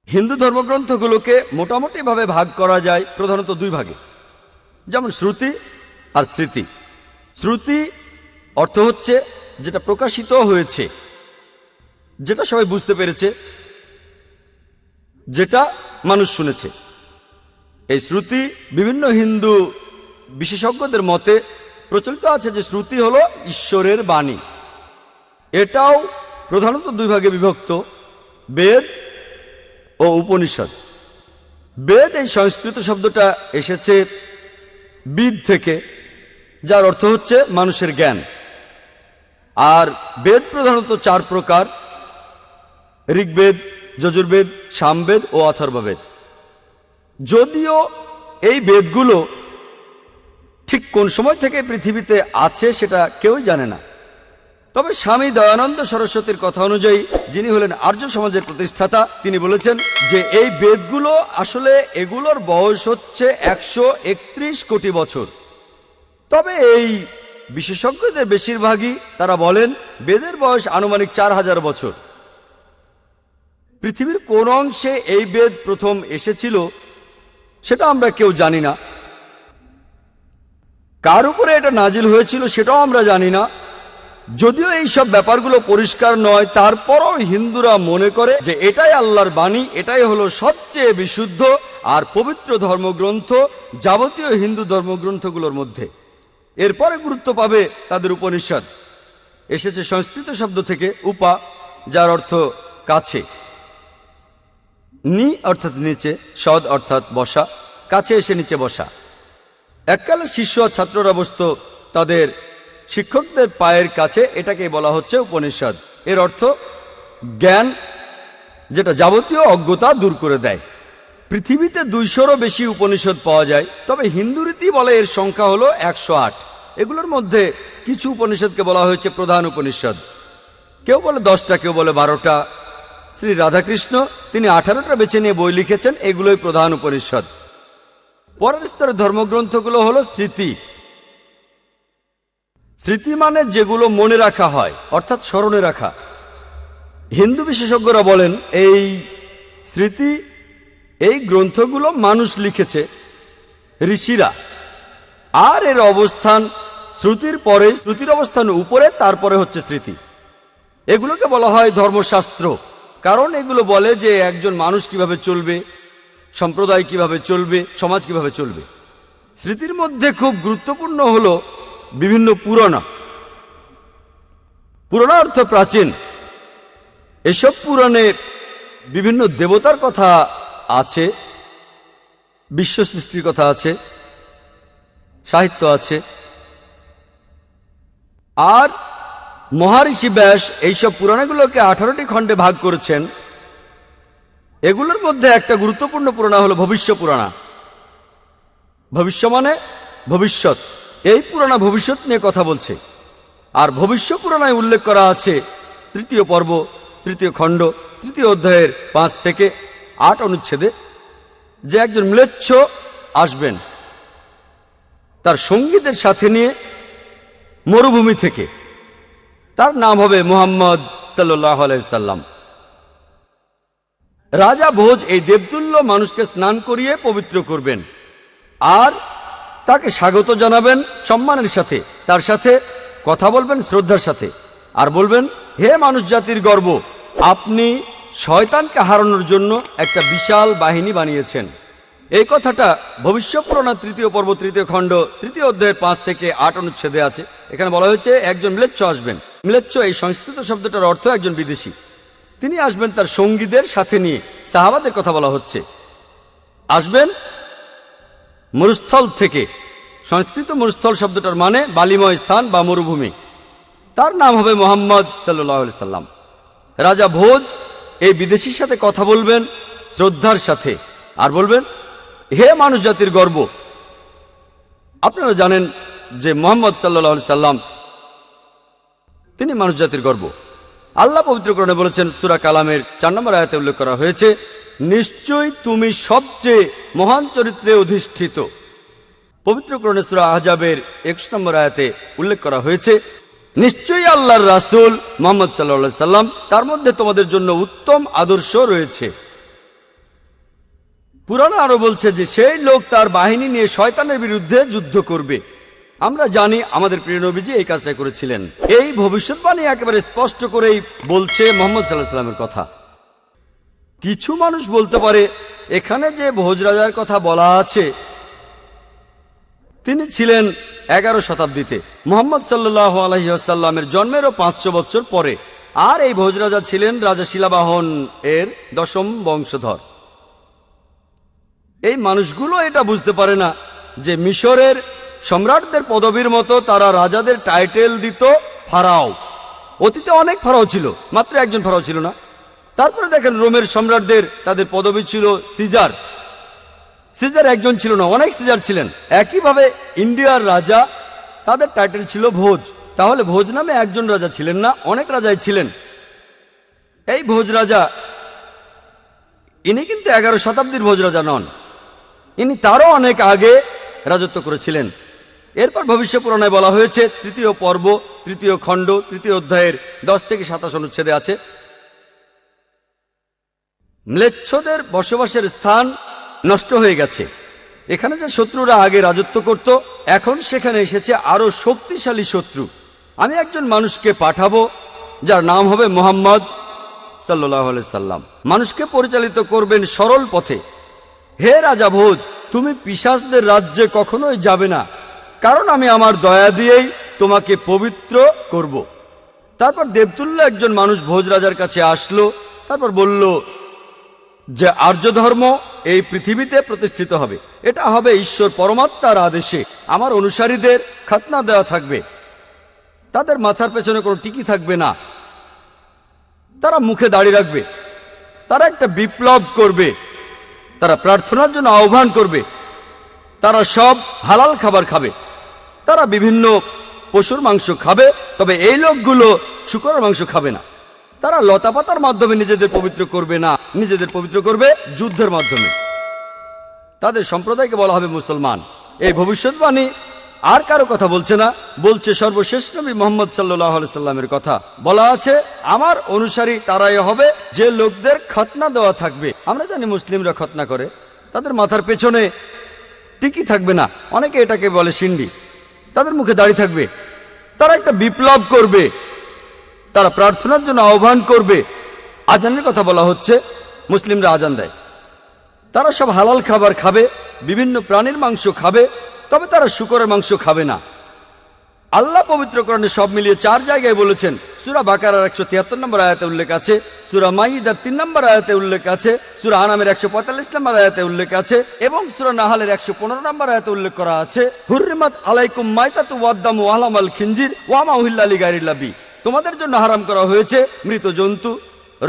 হিন্দু ধর্মগ্রন্থগুলোকে মোটামুটিভাবে ভাগ করা যায় প্রধানত দুই ভাগে, যেমন শ্রুতি আর স্মৃতি। শ্রুতি অর্থ হচ্ছে যেটা প্রকাশিত হয়েছে, যেটা সবাই বুঝতে পেরেছে, যেটা মানুষ শুনেছে। এই শ্রুতি বিভিন্ন হিন্দু বিশেষজ্ঞদের মতে প্রচলিত আছে যে শ্রুতি হলো ঈশ্বরের বাণী। এটাও প্রধানত দুই ভাগে বিভক্ত, বেদ ও উপনিষদ। বেদ, এই সংস্কৃত শব্দটা এসেছে বিদ থেকে, যার অর্থ হচ্ছে মানুষের জ্ঞান। আর বেদ প্রধানত চার প্রকার: ঋগ্বেদ, যজুর্বেদ, সামবেদ ও অথর্ববেদ। যদিও এই বেদগুলো ঠিক কোন সময় থেকে পৃথিবীতে আছে সেটা কেউই জানে না, তবে স্বামী দয়ানন্দ সরস্বতীর কথা অনুযায়ী, যিনি হলেন আর্য সমাজের প্রতিষ্ঠাতা, তিনি বলেছেন যে এই বেদগুলো আসলে এগুলোর বয়স হচ্ছে 131 কোটি বছর। তবে এই বিশেষজ্ঞদের বেশিরভাগই তারা বলেন বেদের বয়স আনুমানিক 4000 বছর। পৃথিবীর কোন অংশে এই বেদ প্রথম এসেছিল সেটা আমরা কেউ জানি না, কার উপরে এটা নাজিল হয়েছিল সেটাও আমরা জানি না। যদিও এই সব ব্যাপারগুলো পরিষ্কার নয়, তারপরও হিন্দুরা মনে করে যে এটাই আল্লাহর বাণী, এটাই হলো সবচেয়ে বিশুদ্ধ আর পবিত্র ধর্মগ্রন্থ যাবতীয় হিন্দু ধর্মগ্রন্থগুলোর মধ্যে। এরপরে গুরুত্ব পাবে তাদের উপনিষদ। এসেছে সংস্কৃত শব্দ থেকে উপা, যার অর্থ কাছে, নি অর্থাৎ নিচে, সদ অর্থাৎ বসা, কাছে এসে নিচে বসা। এককালে শিষ্য আর ছাত্ররা বসত তাদের শিক্ষকদের পায়ের কাছে, এটাকে বলা হচ্ছে উপনিষদ। এর অর্থ জ্ঞান, যেটা যাবতীয় অজ্ঞতা দূর করে দেয়। পৃথিবীতে 200-রও বেশি উপনিষদ পাওয়া যায়, তবে হিন্দু রীতি বলে এর সংখ্যা হলো 108। এগুলোর মধ্যে কিছু উপনিষদকে বলা হয়েছে প্রধান উপনিষদ। কেউ বলে 10টা, কেউ বলে 12টা। শ্রী রাধাকৃষ্ণ তিনি 18টা বেছে নিয়ে বই লিখেছেন, এগুলোই প্রধান উপনিষদ। পরের স্তরের ধর্মগ্রন্থগুলো হলো স্মৃতি। স্মৃতি মানে যেগুলো মনে রাখা হয়, অর্থাৎ স্মরণে রাখা। হিন্দু বিশেষজ্ঞরা বলেন এই স্মৃতি, এই গ্রন্থগুলো মানুষ লিখেছে, ঋষিরা। আর এর অবস্থান শ্রুতির পরে, শ্রুতির অবস্থান উপরে, তারপরে হচ্ছে স্মৃতি। এগুলোকে বলা হয় ধর্মশাস্ত্র, কারণ এগুলো বলে যে একজন মানুষ কিভাবে চলবে, সম্প্রদায় কিভাবে চলবে, সমাজ কিভাবে চলবে। স্মৃতির মধ্যে খুব গুরুত্বপূর্ণ হলো বিভিন্ন পুরাণ। পুরাণ অর্থ প্রাচীন। এসব পুরাণে বিভিন্ন দেবতার কথা আছে, বিশ্ব সৃষ্টির কথা আছে, সাহিত্য আছে। আর মহারিষি ব্যাস এইসব পুরাণগুলোকে 18টি খণ্ডে ভাগ করেছেন। এগুলোর মধ্যে একটা গুরুত্বপূর্ণ পুরাণ হলো ভবিষ্য পুরাণ। ভবিষ্য মানে ভবিষ্যৎ। এই পুরাণ ভবিষ্যৎ নিয়ে কথা বলছে। আর ভবিষ্য পুরাণে উল্লেখ করা আছে 3য় পর্ব, 3য় খণ্ড, 3য় অধ্যায়ের 5 থেকে 8 অনুচ্ছেদে যে একজন ম্লেচ্ছ আসবেন তার সঙ্গীদের সাথে নিয়ে মরুভূমি থেকে। তার নাম হবে মুহাম্মদ সাল্লাল্লাহু আলাইহি সাল্লাম। রাজা ভোজ এই দেবতুল্য মানুষকে স্নান করিয়ে পবিত্র করবেন আর তাকে স্বাগত জানাবেন সম্মানের সাথে, তার সাথে কথা বলবেন শ্রদ্ধার সাথে, আর বলবেন, হে মানুষ জাতির গর্ব, আপনি শয়তানকে হারানোর জন্য একটা বিশাল বাহিনী বানিয়েছেন। এই কথাটা ভবিষ্য পুরাণ 3য় পর্ব, 3য় খণ্ড, 3য় অধ্যায়ের 5 থেকে 8 অনুচ্ছেদে আছে। এখানে বলা হয়েছে একজন ম্লেচ্ছ আসবেন। ম্লেচ্ছ এই সংস্কৃত শব্দটার অর্থ একজন বিদেশি। তিনি আসবেন তার সঙ্গীদের সাথে নিয়ে। সাহাবাদের কথা বলা হচ্ছে। আসবেন মরুস্থল থেকে। সংস্কৃত মরুস্থল শব্দটার মানে বালিময় স্থান বা মরুভূমি। তার নাম হবে মুহাম্মদ সাল্লাল্লাহু আলাইহি সাল্লাম। রাজা ভোজ এই বিদেশির সাথে কথা বলবেন শ্রদ্ধার সাথে আর বলবেন, হে মানুষ জাতির গর্ব। আপনারা জানেন যে মুহাম্মদ সাল্লাল্লাহু আলাইহি সাল্লাম তিনি মানুষ জাতির গর্ব। আল্লাহ পবিত্র কোরআনে বলেছেন, সূরা কালামের 4 নম্বর আয়াতে উল্লেখ করা হয়েছে, নিশ্চয়ই তুমি সবচেয়ে মহান চরিত্রে অধিষ্ঠিত। পবিত্র কোরআনে সূরা আহজাবের 21 নম্বর আয়াতে উল্লেখ করা হয়েছে, নিশ্চয়ই আল্লাহর রাসূল মুহাম্মদ সাল্লাল্লাহু আলাইহি সাল্লাম, তার মধ্যে তোমাদের জন্য উত্তম আদর্শ রয়েছে। পুরাণে আরো বলছে যে সেই লোক তার বাহিনী নিয়ে শয়তানের বিরুদ্ধে যুদ্ধ করবে। আমরা জানি আমাদের প্রিয় নবীজি এই কাজটা করেছিলেন। এই ভবিষ্যৎবাণী একেবারে স্পষ্ট করেই বলছে মুহাম্মদ সাল্লাল্লাহু আলাইহি ওয়াসাল্লামের কথা। কিছু মানুষ বলতে পারে এখানে যে ভোজ রাজার কথা বলা আছে তিনি ছিলেন 11 শতাব্দীতে, মুহাম্মদ সাল্লাল্লাহু আলাইহি ওয়াসাল্লামের জন্মেরও 500 বছর পরে। আর এই ভোজ রাজা ছিলেন রাজা শিলাবাহন এর 10ম বংশধর। এই মানুষগুলো এটা বুঝতে পারে না যে মিশরের সম্রাটদের পদবীর মতো তারা রাজাদের টাইটেল দিত ফারাও। অতীতে অনেক ফারাও ছিল, মাত্র একজন ফারাও ছিল না। তারপরে দেখেন রোমের সম্রাটদের তাদের পদবী ছিল সিজার। সিজার একজন ছিল না, অনেক সিজার ছিলেন। একইভাবে ইন্ডিয়ার রাজা তাদের টাইটেল ছিল ভোজ। তাহলে ভোজ নামে একজন রাজা ছিলেন না, অনেক রাজাই ছিলেন। এই ভোজ রাজা ইনি কিন্তু 11 শতাব্দীর ভোজ রাজা নন, ইনি তারও অনেক আগে রাজত্ব করেছিলেন। এরপর ভবিষ্য পুরাণে বলা হয়েছে 3য় পর্ব 3য় খণ্ড 3য় অধ্যায়ের 10 থেকে 27 অনুচ্ছেদে আছে, ম্লেচ্ছদের বসবাসের স্থান নষ্ট হয়ে গেছে। এখানে যে শত্রুরা আগে রাজত্ব করত এখন সেখানে এসেছে আরো শক্তিশালী শত্রু। আমি একজন মানুষকে পাঠাবো যার নাম হবে মুহাম্মদ সাল্লাল্লাহু আলাইহি সাল্লাম। মানুষকে পরিচালিত করবেন সরল পথে। হে রাজা ভোজ, তুমি পিশাচদের রাজ্যে কখনোই যাবে না, কারণ আমি আমার দয়া দিয়েই তোমাকে পবিত্র করব। তারপর দেবতুল্য একজন মানুষ ভোজ রাজার কাছে আসলো, তারপর বলল যে আর্য ধর্ম এই পৃথিবীতে প্রতিষ্ঠিত হবে। এটা হবে ঈশ্বর পরমাত্মার আদেশে। আমার অনুসারীদের খাতনা দেওয়া থাকবে, তাদের মাথার পেছনে কোনো টিকি থাকবে না, তারা মুখে দাড়ি রাখবে, তারা একটা বিপ্লব করবে, তারা প্রার্থনার জন্য আহ্বান করবে, তারা সব হালাল খাবার খাবে, তারা বিভিন্ন পশুর মাংস খাবে, তবে এই লোকগুলো শূকরের মাংস খাবে না। তারা লতাপাতার মাধ্যমে নিজেদের পবিত্র করবে না, নিজেদের পবিত্র করবে যুদ্ধের মাধ্যমে। তাদের সম্প্রদায়কে বলা হবে মুসলমান। এই ভবিষ্যৎবাণী আর কারো কথা বলছে না, বলছে সর্বশেষ নবী মুহাম্মদ সাল্লাল্লাহু আলাইহি সাল্লামের কথা। বলা আছে আমার অনুসারী তারাই হবে যে লোকদের খতনা দেওয়া থাকবে। আমরা জানি মুসলিমরা খতনা করে, তাদের মাথার পেছনে টিকি থাকবে না, অনেকে এটাকে বলে সিন্ডি, তাদের মুখে দাড়ি থাকবে, তারা একটা বিপ্লব করবে, তারা প্রার্থনার জন্য আহ্বান করবে। আজানের কথা বলা হচ্ছে, মুসলিমরা আজান দেয়। তারা সব হালাল খাবার খাবে, বিভিন্ন প্রাণীর মাংস খাবে, তবে তারা শূকরের মাংস খাবে না। আল্লাহ পবিত্র কোরআনে সব মিলিয়ে 4 জায়গায় বলেছেন। সূরা বাকারার 173 নম্বর আয়াতে উল্লেখ আছে, সূরা মাইদার 3 নম্বর আয়াতে উল্লেখ আছে, সূরা আনামের 145 নম্বর আয়াতে উল্লেখ আছে এবং সূরা নাহালের 115 নম্বর আয়াতে উল্লেখ করা আছে, হুররিমাত আলাইকুম মাইতাতু ওয়াদ-দামু ওয়া লাহমুল খিনজির ওয়া মা উহিল্লা লিগাইরিল্লাহ বি। তোমাদের জন্য হারাম করা হয়েছে মৃত জন্তু,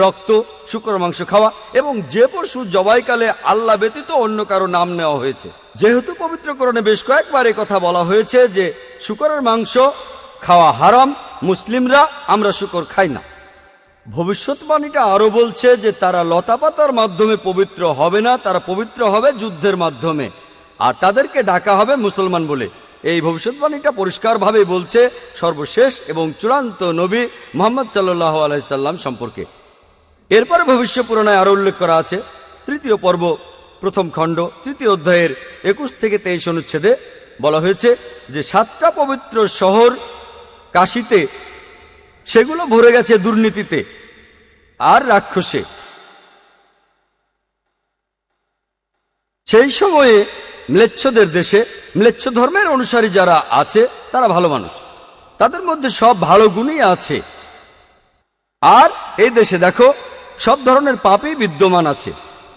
রক্ত, শূকরের মাংস খাওয়া এবং যে পশু জবাইকালে আল্লাহ ব্যতীত অন্য কারো নাম নেওয়া হয়েছে। যেহেতু পবিত্র কোরআনে বেশ কয়েকবার এই কথা বলা হয়েছে যে শূকরের মাংস খাওয়া হারাম, মুসলিমরা আমরা শূকর খাই না। ভবিষ্যৎবাণীটা আরো বলছে যে তারা লতাপাতার মাধ্যমে পবিত্র হবে না, তারা পবিত্র হবে যুদ্ধের মাধ্যমে, আর তাদেরকে ডাকা হবে মুসলমান বলে। এই ভবিষ্যৎবাণীটা পরিষ্কারভাবে বলছে সর্বশেষ এবং চূড়ান্ত নবী মুহাম্মদ সাল্লাল্লাহু আলাইহি সাল্লাম সম্পর্কে। এরপরে ভবিষ্য পুরাণে আরো উল্লেখ করা আছে 3য় পর্ব 1ম খণ্ড 3য় অধ্যায়ের 21 থেকে 23 অনুচ্ছেদে বলা হয়েছে যে 7টা পবিত্র শহর কাশীতে, সেগুলো ভরে গেছে দুর্নীতিতে আর রাক্ষসে। সেই সময়ে ম্লেচ্ছদের দেশে ম্লেচ্ছ ধর্মের অনুসারী যারা আছে তারা ভালো মানুষ, তাদের মধ্যে সব ভালো গুণই আছে। আর এই দেশে দেখো সব ধরনের পাপই বিদ্যমান আছে।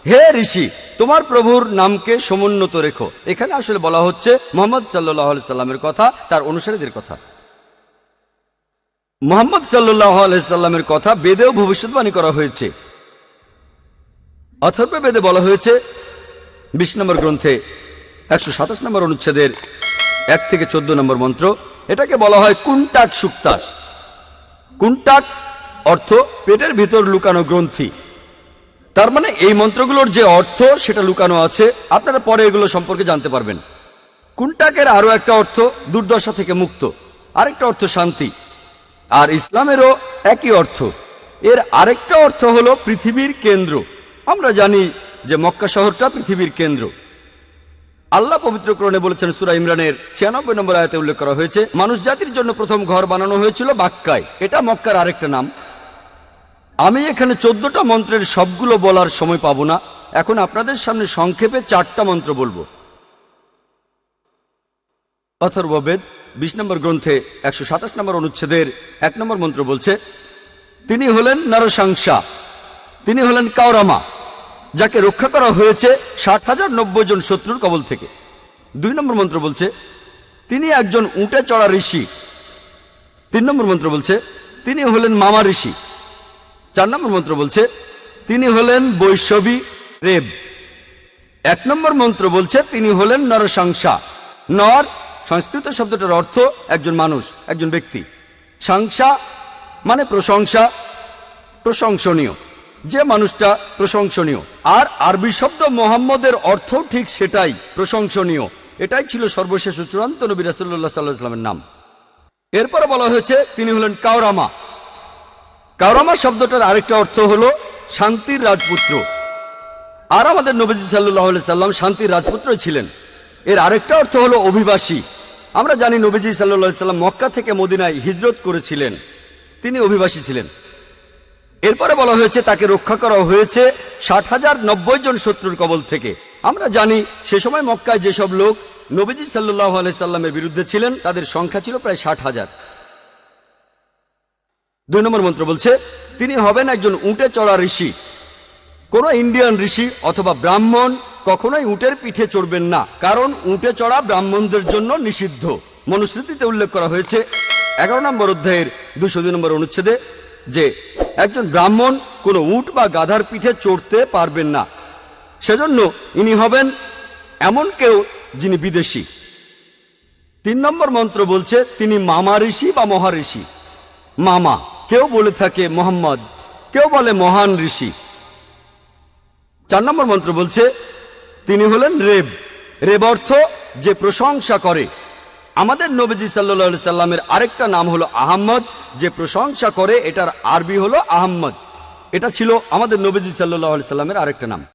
হে ঋষি, তোমার প্রভুর নামকে সমুন্নত রেখো। এখানে আসলে বলা হচ্ছে মুহাম্মদ সাল্লাল্লাহু আলাইহি সাল্লামের কথা, তার অনুসারীদের কথা। মুহাম্মদ সাল্লাল্লাহু আলাইহি সাল্লামের কথা বেদেও ভবিষ্যৎবাণী করা হয়েছে। অথর্ব বেদে বলা হয়েছে 20 নম্বর গ্রন্থে 127 নম্বর অনুচ্ছেদের 1 থেকে 14 নম্বর মন্ত্র, এটাকে বলা হয় কুন্টাক সুক্তাস। কুন্টাক অর্থ পেটের ভিতর লুকানো গ্রন্থি। তার মানে এই মন্ত্রগুলোর যে অর্থ সেটা লুকানো আছে, আপনারা পরে এগুলো সম্পর্কে জানতে পারবেন। কুন্টাকের আরো একটা অর্থ দুর্দশা থেকে মুক্ত, আরেকটা অর্থ শান্তি, আর ইসলামেরও একই অর্থ। এর আরেকটা অর্থ হলো পৃথিবীর কেন্দ্র। আমরা জানি যে মক্কা শহরটা পৃথিবীর কেন্দ্র। আল্লাহ পবিত্র কোরআনে বলেছেন, সূরা ইমরানের 96 নম্বর আয়াতে উল্লেখ করা হয়েছে, মানুষ জাতির জন্য প্রথম ঘর বানানো হয়েছিল বাক্কায়। এটা মক্কার আরেকটা নাম। আমি এখানে 14টা মন্ত্রের সবগুলো বলার সময় পাবো না। এখন আপনাদের সামনে সংক্ষেপে 4টা মন্ত্র বলবো। অথর্ববেদ 20 নম্বর গ্রন্থে 127 নম্বর অনুচ্ছেদের 1 নম্বর মন্ত্র বলছে, তিনি হলেন নরসাংসা, তিনি হলেন কাওরামা, যাকে রক্ষা করা হয়েছে 60,090 জন শত্রুর কবল থেকে। 2 নম্বর মন্ত্র বলছে, তিনি একজন উটে চড়া ঋষি। 3 নম্বর মন্ত্র বলছে, তিনি হলেন মামা ঋষি। 4 নম্বর মন্ত্র বলছে, তিনি হলেন বৈষ্ণবী রেব। 1 নম্বর মন্ত্র বলছে, তিনি হলেন নরসাংসা। নর সংস্কৃত শব্দটার অর্থ একজন মানুষ, একজন ব্যক্তি। সাংসা মানে প্রশংসা, প্রশংসনীয়, যে মানুষটা প্রশংসনীয়। আর আরবি শব্দ মোহাম্মদের অর্থ ঠিক সেটাই, প্রশংসনীয়। এটাই ছিল সর্বশেষ ও চূড়ান্ত নবী রাসূলুল্লাহ সাল্লাল্লাহু আলাইহি ওয়াসাল্লামের নাম। এরপরে বলা হয়েছে তিনি হলেন কাওরামা। কাওরামা শব্দটার আরেকটা অর্থ হলো শান্তির রাজপুত্র। আর আমাদের নবীজি সাল্লাল্লাহু আলাইহি সাল্লাম শান্তির রাজপুত্র ছিলেন। এর আরেকটা অর্থ হলো অভিবাসী। আমরা জানি নবীজি সাল্লাল্লাহু আলাইহি সাল্লাম মক্কা থেকে মদিনায় হিজরত করেছিলেন, তিনি অভিবাসী ছিলেন। এরপরে বলা হয়েছে তাকে রক্ষা করা হয়েছে 60,090 জন শত্রুর কবল থেকে। আমরা জানি সে সময় মক্কায় যেসব লোক নবীজি সাল্লাল্লাহু আলাইহি সাল্লামের বিরুদ্ধে ছিলেন তাদের সংখ্যা ছিল প্রায় 60,000। 2 নম্বর মন্ত্র বলছে, তিনি হবেন একজন উটে চড়া ঋষি। কোন ইন্ডিয়ান ঋষি অথবা ব্রাহ্মণ কখনোই উটের পিঠে চড়বেন না, কারণ উটে চড়া ব্রাহ্মণদের জন্য নিষিদ্ধ। মনুস্মৃতিতে উল্লেখ করা হয়েছে 11 নম্বর অধ্যায়ের 202 নম্বর অনুচ্ছেদে যে একজন ব্রাহ্মণ কোনো উট বা গাধার পিঠে চড়তে পারবেন না। সেজন্য ইনি হবেন এমন কেউ যিনি বিদেশি। 3 নম্বর মন্ত্র বলছে, তিনি মামা ঋষি বা মহাঋষি। মামা, কেউ বলে থাকে মোহাম্মদ, কেউ বলে মহান ঋষি। 4 নম্বর মন্ত্র বলছে, তিনি হলেন রেব। রেব অর্থ যে প্রশংসা করে। আমাদের নবীজি সাল্লাল্লাহু আলাইহি সাল্লামের আরেকটা নাম হলো আহম্মদ, যে প্রশংসা করে। এটার আরবি হলো আহম্মদ। এটা ছিল আমাদের নবীজি সাল্লাল্লাহু আলাইহি সাল্লামের আরেকটা নাম।